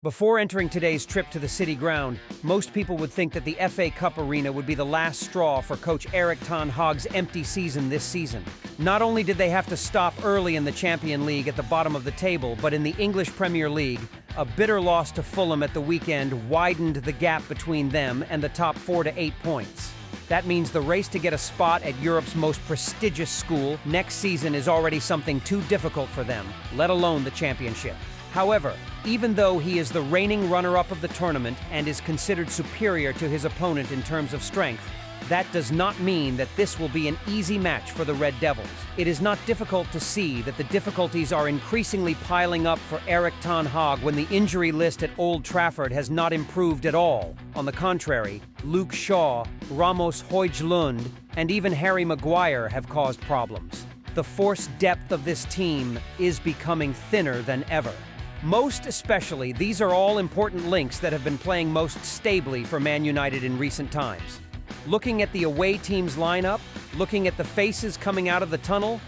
Before entering today's trip to the City Ground, most people would think that the FA Cup arena would be the last straw for coach Erik Tan Haag's empty season this season. Not only did they have to stop early in the Champions League at the bottom of the table, but in the English Premier League, a bitter loss to Fulham at the weekend widened the gap between them and the top 4 to 8 points. That means the race to get a spot at Europe's most prestigious school next season is already something too difficult for them, let alone the championship. However, even though he is the reigning runner-up of the tournament and is considered superior to his opponent in terms of strength, that does not mean that this will be an easy match for the Red Devils. It is not difficult to see that the difficulties are increasingly piling up for Erik Tan Haag when the injury list at Old Trafford has not improved at all. On the contrary, Luke Shaw, Ramos Højlund, and even Harry Maguire have caused problems. The force depth of this team is becoming thinner than ever. Most especially, these are all important links that have been playing most stably for Man United in recent times. Looking at the away team's lineup, looking at the faces coming out of the tunnel,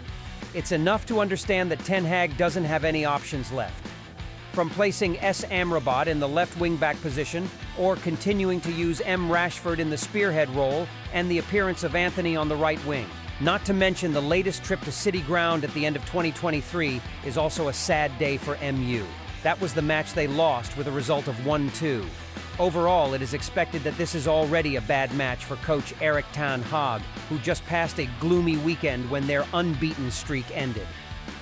it's enough to understand that Ten Hag doesn't have any options left. From placing S. Amrabat in the left wing-back position, or continuing to use M. Rashford in the spearhead role, and the appearance of Anthony on the right wing. Not to mention the latest trip to City Ground at the end of 2023 is also a sad day for MU. That was the match they lost with a result of 1-2. Overall, it is expected that this is already a bad match for coach Erik Tan Haag, who just passed a gloomy weekend when their unbeaten streak ended.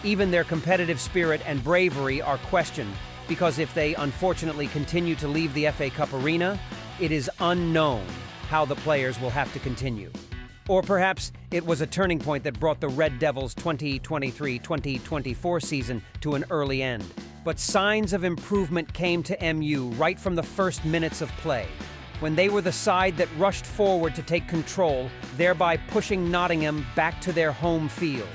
Even their competitive spirit and bravery are questioned, because if they unfortunately continue to leave the FA Cup arena, it is unknown how the players will have to continue. Or perhaps it was a turning point that brought the Red Devils' 2023-2024 season to an early end. But signs of improvement came to MU right from the first minutes of play, when they were the side that rushed forward to take control, thereby pushing Nottingham back to their home field.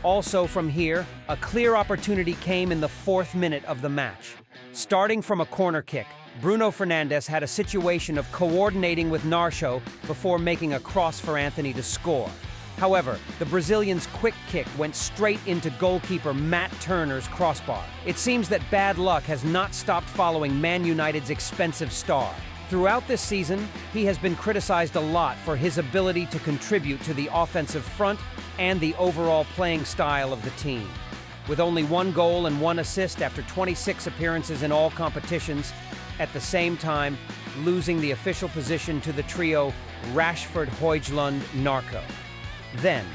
Also from here, a clear opportunity came in the 4th minute of the match. Starting from a corner kick, Bruno Fernandes had a situation of coordinating with Narsho before making a cross for Anthony to score. However, the Brazilian's quick kick went straight into goalkeeper Matt Turner's crossbar. It seems that bad luck has not stopped following Man United's expensive star. Throughout this season, he has been criticized a lot for his ability to contribute to the offensive front and the overall playing style of the team. With only 1 goal and 1 assist after 26 appearances in all competitions, at the same time losing the official position to the trio Rashford, Højlund, Narco. Then,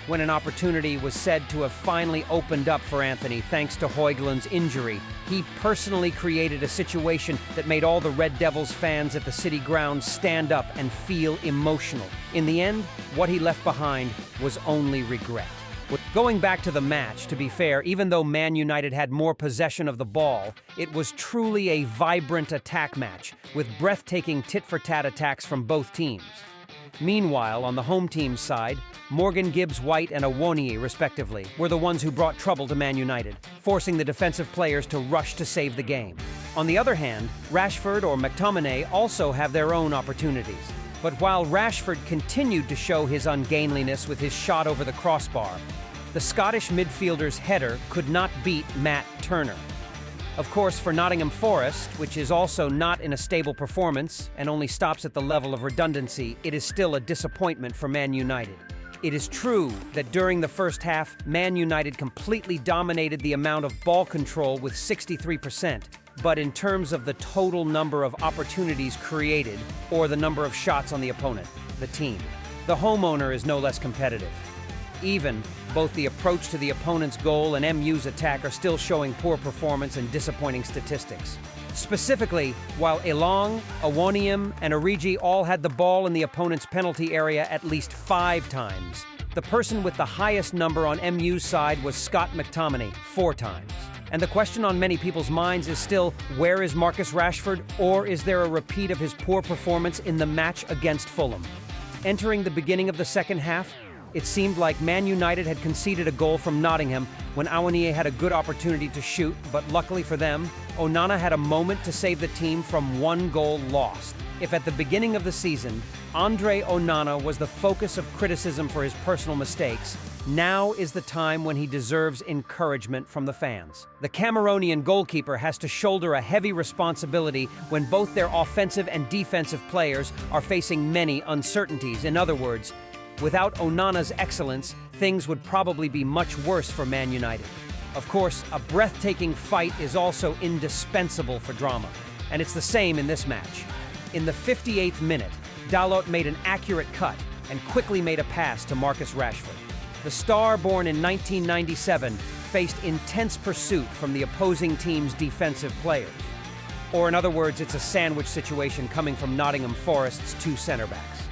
when an opportunity was said to have finally opened up for Anthony thanks to Højlund's injury, he personally created a situation that made all the Red Devils fans at the City Ground stand up and feel emotional. In the end, what he left behind was only regret. Going back to the match, to be fair, even though Man United had more possession of the ball, it was truly a vibrant attack match, with breathtaking tit-for-tat attacks from both teams. Meanwhile, on the home team's side, Morgan Gibbs-White and Awoniyi, respectively, were the ones who brought trouble to Man United, forcing the defensive players to rush to save the game. On the other hand, Rashford or McTominay also have their own opportunities. But while Rashford continued to show his ungainliness with his shot over the crossbar, the Scottish midfielder's header could not beat Matt Turner. Of course, for Nottingham Forest, which is also not in a stable performance and only stops at the level of redundancy, it is still a disappointment for Man United. It is true that during the first half, Man United completely dominated the amount of ball control with 63%, but in terms of the total number of opportunities created or the number of shots on the opponent, the team, the homeowner is no less competitive. Even, both the approach to the opponent's goal and MU's attack are still showing poor performance and disappointing statistics. Specifically, while Elong, Awoniyi, and Origi all had the ball in the opponent's penalty area at least 5 times, the person with the highest number on MU's side was Scott McTominay, 4 times. And the question on many people's minds is still, where is Marcus Rashford, or is there a repeat of his poor performance in the match against Fulham? Entering the beginning of the second half, it seemed like Man United had conceded a goal from Nottingham when Awoniyi had a good opportunity to shoot, but luckily for them, Onana had a moment to save the team from 1 goal lost. If at the beginning of the season, Andre Onana was the focus of criticism for his personal mistakes, Now is the time when he deserves encouragement from the fans. The Cameroonian goalkeeper has to shoulder a heavy responsibility when both their offensive and defensive players are facing many uncertainties. In other words, without Onana's excellence, things would probably be much worse for Man United. Of course, a breathtaking fight is also indispensable for drama, and it's the same in this match. In the 58th minute, Dalot made an accurate cut and quickly made a pass to Marcus Rashford. The star, born in 1997, faced intense pursuit from the opposing team's defensive players. Or in other words, it's a sandwich situation coming from Nottingham Forest's two center-backs.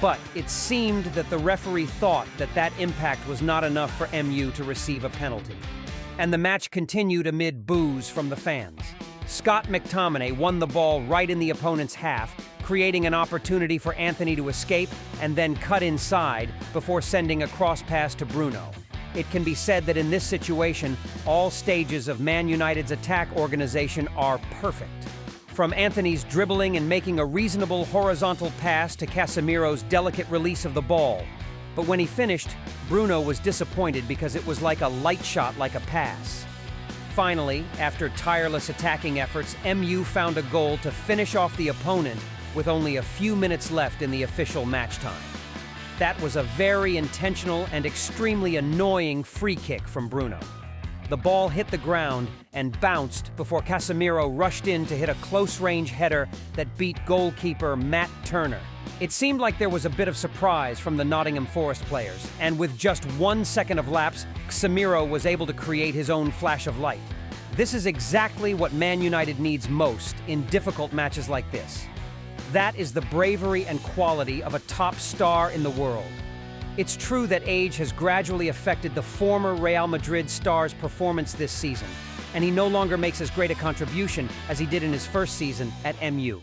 But it seemed that the referee thought that that impact was not enough for MU to receive a penalty. And the match continued amid boos from the fans. Scott McTominay won the ball right in the opponent's half, creating an opportunity for Anthony to escape and then cut inside before sending a cross pass to Bruno. It can be said that in this situation, all stages of Man United's attack organization are perfect. From Anthony's dribbling and making a reasonable horizontal pass to Casemiro's delicate release of the ball. But when he finished, Bruno was disappointed because it was like a light shot, like a pass. Finally, after tireless attacking efforts, MU found a goal to finish off the opponent with only a few minutes left in the official match time. That was a very intentional and extremely annoying free kick from Bruno. The ball hit the ground and bounced before Casemiro rushed in to hit a close-range header that beat goalkeeper Matt Turner. It seemed like there was a bit of surprise from the Nottingham Forest players, and with just 1 second of lapse, Casemiro was able to create his own flash of light. This is exactly what Man United needs most in difficult matches like this. That is the bravery and quality of a top star in the world. It's true that age has gradually affected the former Real Madrid star's performance this season, and he no longer makes as great a contribution as he did in his first season at MU.